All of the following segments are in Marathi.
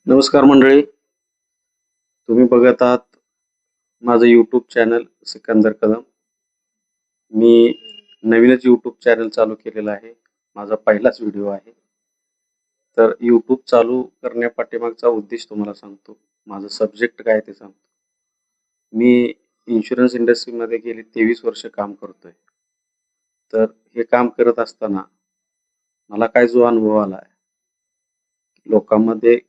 नमस्कार मंडळी, तुम्ही बघत आहात माझं यूट्यूब चॅनल सिकंदर कदम. मी नवीनच यूट्यूब चॅनल चालू केलेलं आहे. माझा पहिलाच व्हिडिओ आहे. तर यूट्यूब चालू करण्यापाठीमागचा उद्देश तुम्हाला सांगतो. माझं सब्जेक्ट काय ते सांगतो. मी इन्शुरन्स इंडस्ट्रीमध्ये गेली 23 वर्ष काम करतोय. तर हे काम करत असताना मला काय जो अनुभव आला आहे, लोकांमध्ये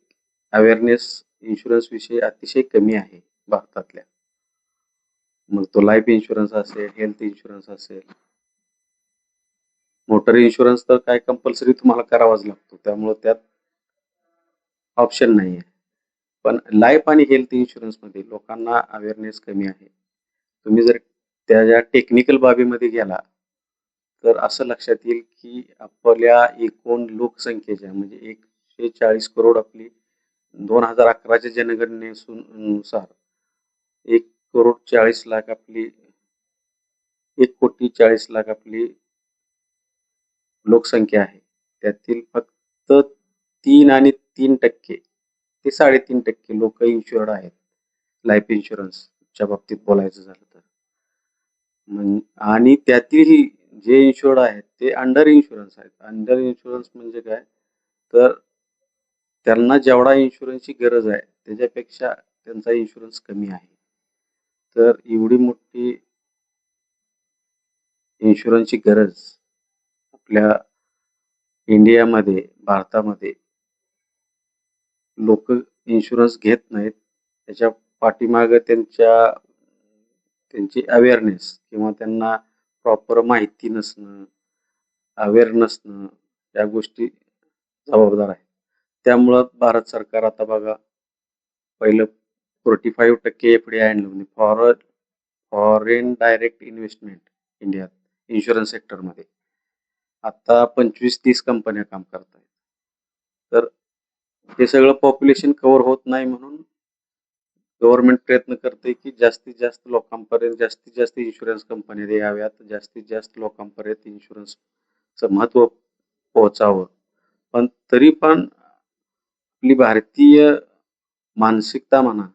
अवेअरनेस इन्शुरन्सविषयी अतिशय कमी आहे भारतातल्या. मग तो लाईफ इन्शुरन्स असेल, हेल्थ इन्शुरन्स असेल. मोटर इन्शुरन्स तर काय कंपल्सरी तुम्हाला करावाच लागतो. त्यामुळे त्यात ऑप्शन नाहीये. पण लाईफ आणि हेल्थ इन्शुरन्समध्ये लोकांना अवेअरनेस कमी आहे. तुम्ही जर त्या ज्या टेक्निकल बाबीमध्ये गेला, तर असं लक्षात येईल की आपल्या एकूण लोकसंख्येच्या म्हणजे 140 करोड आपली 2011च्या नुसार 1,40,00,000 आपली 1,40,00,000 आपली लोकसंख्या आहे. त्यातील फक्त 3 आणि 3% ते 3.5% लोक इन्शुअर्ड आहेत. लाईफ इन्शुरन्सच्या बाबतीत बोलायचं झालं तर. आणि त्यातीलही जे इन्शुअर्ड आहेत ते अंडर इन्शुरन्स आहेत. अंडर इन्शुरन्स म्हणजे काय? तर त्यांना जेवढा इन्शुरन्सची गरज आहे त्याच्यापेक्षा त्यांचा इन्शुरन्स कमी आहे. तर एवढी मोठी इन्शुरन्सची गरज आपल्या इंडियामध्ये, भारतामध्ये लोक इन्शुरन्स घेत नाहीत. त्याच्या पाठीमागे त्यांची अवेअरनेस किंवा त्यांना प्रॉपर माहिती नसणं, अवेअर नसणं या गोष्टी जबाबदार आहेत. त्यामुळं भारत सरकार आता बघा पहिलं 45% एफ-डी-आय आणलं म्हणजे फॉरेन डायरेक्ट इन्व्हेस्टमेंट इंडियात इन्शुरन्स सेक्टरमध्ये. आता 25-30 कंपन्या काम करत आहेत. तर हे सगळं पॉप्युलेशन कव्हर होत नाही म्हणून गव्हर्नमेंट प्रयत्न करते की जास्तीत जास्त लोकांपर्यंत जास्तीत जास्त इन्शुरन्स कंपन्या याव्यात, जास्तीत जास्त लोकांपर्यंत इन्शुरन्सचं महत्त्व पोहोचावं. पण तरी पण आपली भारतीय मानसिकता म्हणा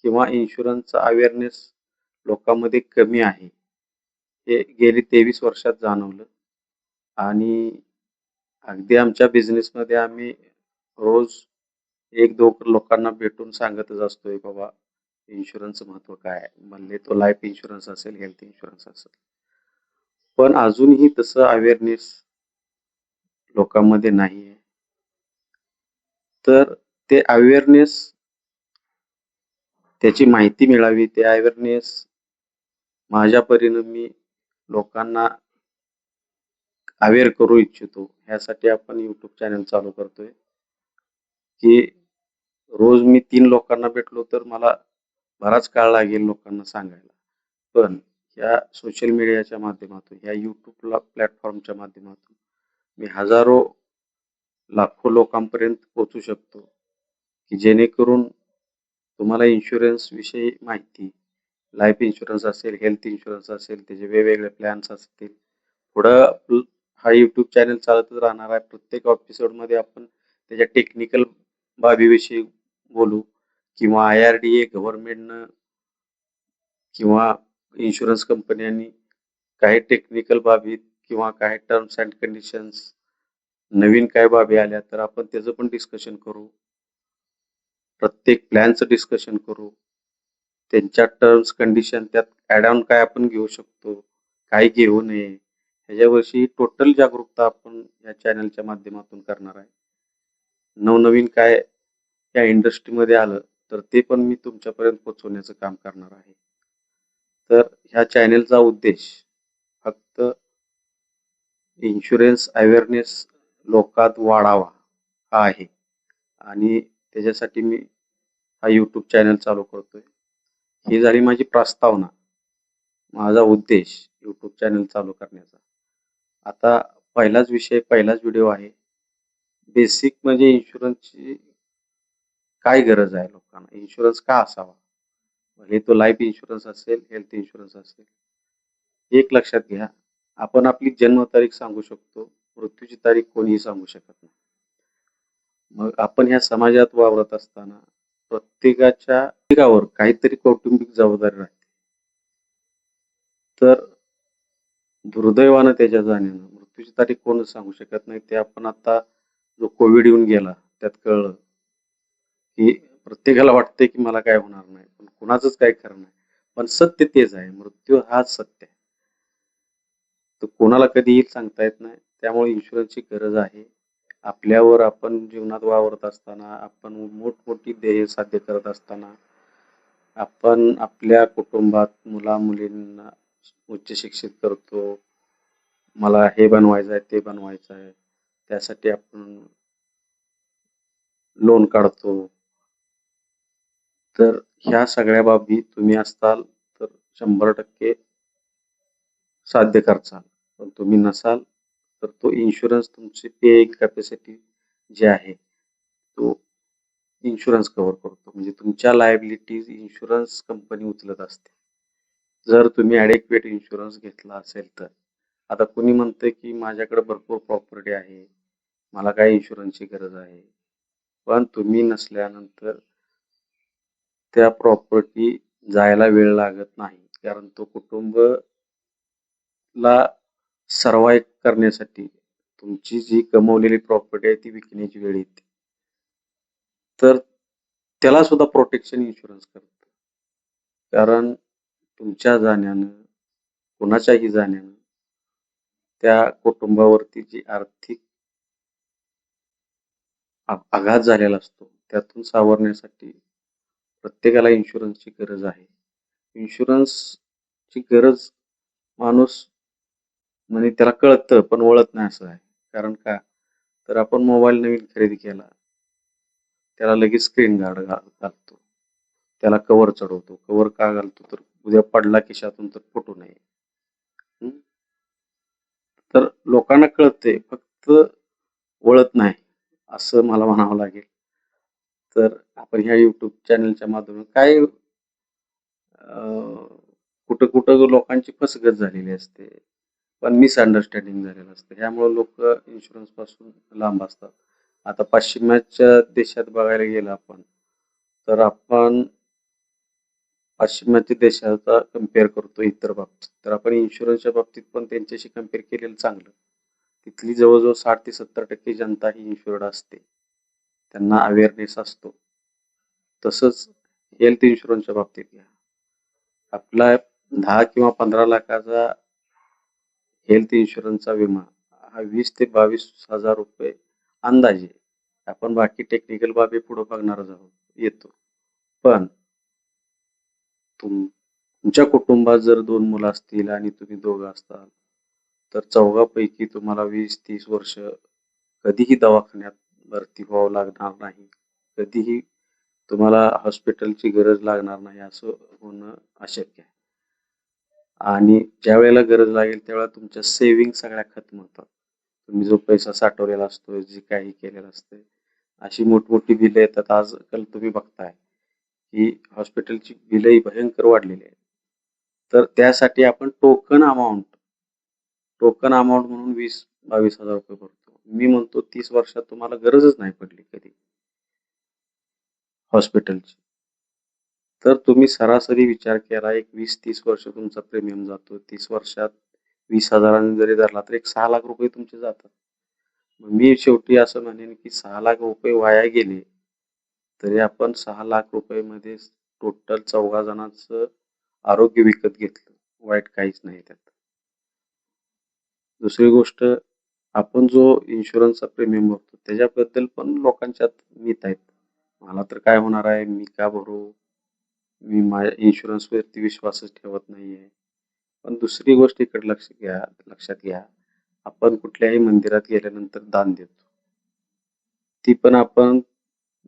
किंवा इन्शुरन्सचा अवेअरनेस लोकांमध्ये कमी आहे. हे गेली 23 वर्षात जाणवलं आणि अगदी आमच्या बिझनेसमध्ये आम्ही रोज 1-2 लोकांना भेटून सांगतच असतोय, बाबा इन्शुरन्सचं महत्त्व काय आहे? भले तो लाईफ इन्शुरन्स असेल, हेल्थ इन्शुरन्स असेल. पण अजूनही तसं अवेअरनेस लोकांमध्ये नाहीये. तर ते अवेअरनेस त्याची माहिती मिळावी, ते अवेअरनेस माझ्या परीनं मी लोकांना अवेअर करू इच्छितो. ह्यासाठी आपण YouTube चॅनल चालू करतोय, की रोज मी 3 लोकांना भेटलो तर मला बराच काळ लागेल लोकांना सांगायला. पण या सोशल मीडियाच्या माध्यमातून, या YouTubeला प्लॅटफॉर्मच्या माध्यमातून मी हजारो, लाखो लोकांपर्यंत पोहोचू शकतो, की जेणेकरून तुम्हाला इन्शुरन्सविषयी माहिती, लाईफ इन्शुरन्स असेल, हेल्थ इन्शुरन्स असेल, त्याचे वेगवेगळे प्लॅन्स असतील. पुढं हा YouTube चॅनल चालतच राहणार आहे. प्रत्येक एपिसोडमध्ये आपण त्याच्या टेक्निकल बाबीविषयी बोलू किंवा IRDA गव्हर्नमेंटनं किंवा इन्शुरन्स कंपन्यांनी काही टेक्निकल बाबी किंवा काही टर्म्स अँड कंडिशन्स नवीन काय बाबी आल्या तर आपण त्याचं पण डिस्कशन करू. प्रत्येक प्लॅनचं डिस्कशन करू. त्यांच्या टर्म्स कंडिशन त्यात ॲड ऑन काय आपण घेऊ शकतो, काय घेऊ नये, ह्याच्याविषयी टोटल जागरूकता आपण या चॅनलच्या माध्यमातून करणार आहे. नवनवीन काय या इंडस्ट्रीमध्ये आलं तर ते पण मी तुमच्यापर्यंत पोहोचवण्याचं काम करणार आहे. तर ह्या चॅनलचा उद्देश फक्त इन्शुरन्स अवेअरनेस लोकात वाढावा हा आहे आणि त्याच्यासाठी मी हा YouTube चॅनल चालू करतोय. ही झाली माझी प्रस्तावना, माझा उद्देश YouTube चॅनल चालू करण्याचा. आता पहिलाच विषय, पहिलाच व्हिडिओ आहे. बेसिक म्हणजे इन्शुरन्सची काय गरज आहे लोकांना? इन्शुरन्स का असावा? भले तो लाईफ इन्शुरन्स असेल, हेल्थ इन्शुरन्स असेल. एक लक्षात घ्या, आपण आपली जन्मतारीख सांगू शकतो, मृत्यूची तारीख कोणीही सांगू शकत नाही. मग आपण ह्या समाजात वावरत असताना प्रत्येकावर काहीतरी कौटुंबिक जबाबदारी राहते. तर दुर्दैवानं त्याच्या जाण्यानं मृत्यूची तारीख कोणच सांगू शकत नाही. ते आपण आता जो कोविड येऊन गेला त्यात कळलं, की प्रत्येकाला वाटतंय की मला काय होणार नाही. पण कुणाचंच काही खरं नाही. पण सत्य तेच आहे. मृत्यू हाच सत्य आहे. तो कोणाला कधी येईल सांगता येत नाही. त्यामुळे इन्शुरन्सची गरज आहे. आपल्यावर आपण जीवनात वावरत असताना, आपण मोठमोठी ध्येय साध्य करत असताना, आपण आपल्या कुटुंबात मुला-मुलींना उच्च शिक्षित करतो. मला हे बनवायचं आहे, ते बनवायचं आहे. त्यासाठी आपण लोन काढतो. तर ह्या सगळ्या बाबी तुम्ही असताल तर 100% साध्य करचाल. पण तुम्ही नसाल तर तो इन्शुरन्स तुमची पेइंग कॅपॅसिटी जी आहे, तो इन्शुरन्स कव्हर करतो. म्हणजे तुमच्या लायबिलिटीज इन्शुरन्स कंपनी उचलत असते. जर तुम्ही ॲडेक्वेट इन्शुरन्स घेतला असेल तर. आता कुणी म्हणतंय की माझ्याकडे भरपूर प्रॉपर्टी आहे. मला काय इन्शुरन्सची गरज आहे. पण तुम्ही नसल्यानंतर त्या प्रॉपर्टी जायला वेळ लागत नाही. कारण तो कुटुंबला सर्व्हाइव्ह करण्यासाठी तुमची जी कमवलेली प्रॉपर्टी आहे ती विकण्याची वेळ येते. तर त्याला सुद्धा प्रोटेक्शन इन्शुरन्स करतं. कारण तुमच्या जाण्यानं, कुणाच्याही जाण्यानं त्या कुटुंबावरती जी आर्थिक आघात झालेला असतो, त्यातून सावरण्यासाठी प्रत्येकाला इन्शुरन्सची गरज आहे. इन्शुरन्सची गरज माणूस म्हणजे त्याला कळतं पण वळत नाही असं आहे. कारण का? तर आपण मोबाईल नवीन खरेदी केला, त्याला लगेच स्क्रीन गार्ड घालतो. त्याला कव्हर चढवतो. कव्हर का घालतो? तर उद्या पडला खिशातून तर फुटू नये. हं. तर लोकांना कळतंय फक्त वळत नाही, असं मला म्हणावं लागेल. तर आपण ह्या YouTube चॅनलच्या माध्यमातून काय कुठं-कुठं लोकांची फसगत झालेली असते. पण मिसअंडरस्टँडिंग झालेलं असतं. ह्यामुळे लोकं इन्शुरन्सपासून लांब असतात. आता पाश्चिमात्य देशात बघायला गेलं आपण, तर आपण पाश्चिमात्य देशाचा कंपेअर करतो इतर बाबतीत. तर आपण इन्शुरन्सच्या बाबतीत पण त्यांच्याशी कंपेअर केलेलं चांगलं. तिथली जवळ-जवळ 60 ते 70% जनता ही इन्शुर्ड असते. त्यांना अवेअरनेस असतो. तसंच हेल्थ इन्शुरन्सच्या बाबतीत घ्या. आपला 10 किंवा 15 लाखाचा हेल्थ इन्शुरन्सचा विमा हा 20 ते 22,000 रुपये अंदाजे. आपण बाकी टेक्निकल बाबी पुढे बघणारच आहोत येतो. पण तुमच्या कुटुंबात जर 2 मुलं असतील आणि तुम्ही दोघं असताल, तर चौघांपैकी तुम्हाला 20-30 वर्ष कधीही दवाखान्यात भरती व्हावं लागणार नाही. कधीही तुम्हाला हॉस्पिटलची गरज लागणार नाही असं होणं अशक्य आहे. आणि ज्यावेळेला गरज लागेल त्यावेळेला तुमच्या सेव्हिंग सगळ्या खतम होतात. तुम्ही जो पैसा साठवलेला असतो, जे काही केलेलं असतं, अशी मोठमोठी बिलं येतात. आजकाल तुम्ही बघताय, की हॉस्पिटलची बिलही भयंकर वाढलेली आहेत. तर त्यासाठी आपण टोकन अमाउंट म्हणून 20-22,000 रुपये भरतो. मी म्हणतो 30 वर्षात तुम्हाला गरजच नाही पडली कधी हॉस्पिटलची. तर तुम्ही सरासरी विचार केला एक 20-30 वर्ष तुमचा प्रीमियम जातो. 30 वर्षात 20,000 जरी धरला तर एक 6 लाख रुपये तुमचे जातात. मग मी शेवटी असं म्हणेन की 6 लाख रुपये वाया गेले, तरी आपण 6 लाख रुपयेमध्ये टोटल चौघा जणांचं आरोग्य विकत घेतलं. वाईट काहीच नाही त्यात. दुसरी गोष्ट आपण जो इन्शुरन्सचा प्रीमियम भरतो त्याच्याबद्दल पण लोकांच्यात मिथ आहेत. मला तर काय होणार आहे? मी का भरू? मी माझ्या इन्शुरन्सवरती विश्वासच ठेवत नाहीये. पण दुसरी गोष्ट इकडे लक्षात घ्या. आपण कुठल्याही मंदिरात गेल्यानंतर दान देतो. ती पण आपण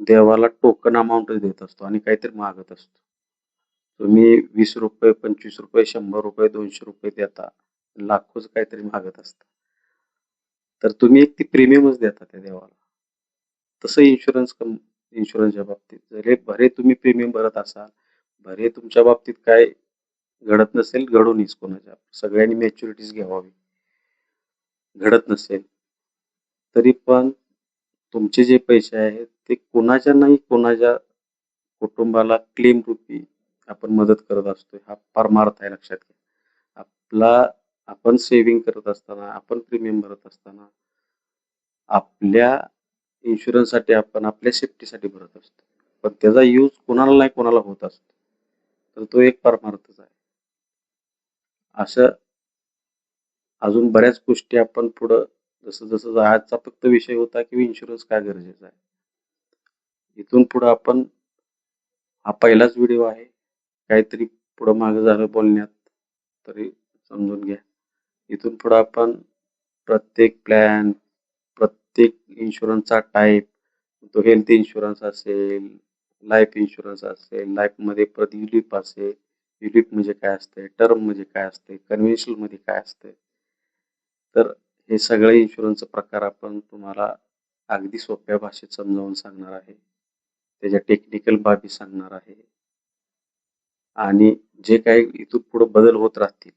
देवाला टोकन अमाउंटच देत असतो आणि काहीतरी मागत असतो. तुम्ही ₹20, ₹25, ₹100, ₹200 देता. लाखोच काहीतरी मागत असता. तर तुम्ही एक ती प्रीमियमच देता त्या देवाला. तसं इन्शुरन्सच्या बाबतीत भले तुम्ही प्रीमियम भरत असाल, भले तुमच्या बाबतीत काय घडत नसेल, घडू नयेच कोणाच्या. सगळ्यांनी मॅच्युरिटीज घ्यावी. घडत नसेल, तरी पण तुमचे जे पैसे आहेत ते कोणाच्या नाही कोणाच्या कुटुंबाला क्लेम रूपी आपण मदत करत असतोय. हा परमार्थ आहे, लक्षात घ्या. आपला आपण सेव्हिंग करत असताना, आपण प्रीमियम भरत असताना, आपल्या इन्शुरन्ससाठी आपण आपल्या सेफ्टीसाठी भरत असतो. पण त्याचा यूज कोणाला नाही कोणाला होत असतो. तर तो एक परमार्थच आहे. अशा अजून बऱ्याच गोष्टी आपण पुढं जसं आजचा फक्त विषय होता की इन्शुरन्स का गरजेचा आहे. इथून पुढं आपण हा पहिलाच व्हिडिओ आहे. काहीतरी पुढं मागं झालं बोलण्यात तरी समजून घ्या. इथून पुढं आपण प्रत्येक प्लॅन, प्रत्येक इन्शुरन्सचा टाइप, तो हेल्थ इन्शुरन्स असेल, लाईफ इन्शुरन्स असेल, लाईफमध्ये परत युलिप असेल, युलिप म्हणजे काय असते, टर्म म्हणजे काय असते, कन्व्हेन्शनल मध्ये काय असते. तर हे सगळे इन्शुरन्सचे प्रकार आपण तुम्हाला अगदी सोप्या भाषेत समजावून सांगणार आहे. त्याच्या टेक्निकल बाबी सांगणार आहे. आणि जे काही इथून पुढे बदल होत राहतील,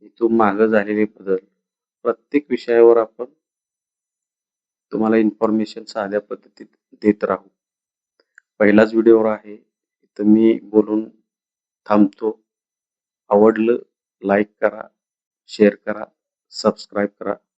इथून मागं झालेले बदल, प्रत्येक विषयावर आपण तुम्हाला इन्फॉर्मेशन साध्या पद्धतीत देत राहू. पहिलाच व्हिडिओ आहे. इथं मी बोलून थांबतो. आवडलं लाईक करा, शेअर करा, सबस्क्राईब करा.